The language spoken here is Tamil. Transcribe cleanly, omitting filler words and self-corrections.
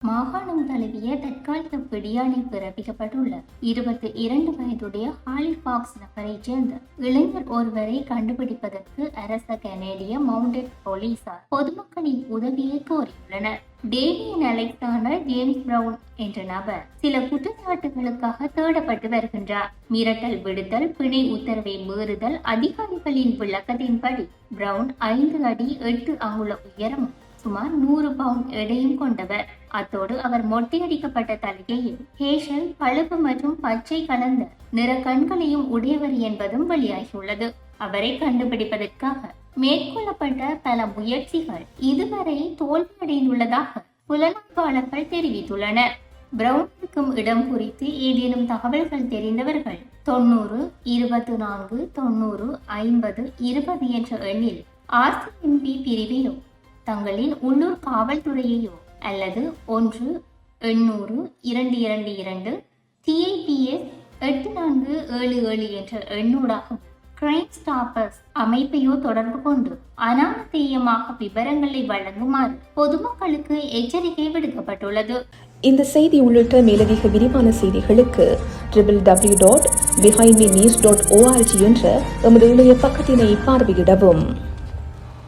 மாகாணம் தழுவிய தற்காலிக பிடியாணை பிறப்பிக்கப்பட்டுள்ள 22 வயதுடைய ஹாலிஃபாக்ஸ் நகரைச் சேர்ந்த இளைஞர் ஒருவரை கண்டுபிடிப்பதற்கு அரச கனேடிய மவுண்டட் போலீசார் பொதுமக்களின் உதவியை கோரியுள்ளனர். டேமியன் அலெக்சாண்டர் ஜேம்ஸ் பிரவுன் என்ற நபர் சில குற்றச்சாட்டுகளுக்காக தேடப்பட்டு வருகின்றார். மிரட்டல் விடுத்தல், பிணை உத்தரவை மீறுதல். அதிகாரிகளின் விளக்கத்தின்படி பிரவுன் 5 அடி 8 அங்குல உயரமும் சுமார் 100 பவுண்ட் எடையும் கொண்டவர். அத்தோடு அவர் மொட்டையடிக்கப்பட்ட தலையையும் ஹேஷல் பழுப்பு மற்றும் பச்சை கலந்த நிற கண்களையும் உடையவர் என்பதும் வெளியாகியுள்ளது. அவரை கண்டுபிடிப்பதற்காக மேற்கொள்ளப்பட்ட பல முயற்சிகள் இதுவரை தோல்வியடைந்துள்ளதாக புலனாய்வாளர்கள் தெரிவித்துள்ளனர். பிரவுன் இடம் குறித்து ஏதேனும் தகவல்கள் தெரிந்தவர்கள் 90 24 90 50 20 என்ற எண்ணில் RCMP பிரிவையோ தங்களின் உள்ளூர் காவல்துறையையோ அல்லது 1-800-222 TIPS 8477 என்ற எண்ணூடாக கிரைம் ஸ்டாப்பர்ஸ் அமைப்பையோ தொடர்பு கொண்டு அனாமதேயமாக விவரங்களை வழங்குமாறு பொதுமக்களுக்கு எச்சரிக்கை விடுக்கப்பட்டுள்ளது. இந்த செய்தி உள்ளிட்ட மேலதிக விரிவான செய்திகளுக்கு www.behindmenews.org என்ற எமது இணைய பக்கத்தினை பார்வையிடவும்.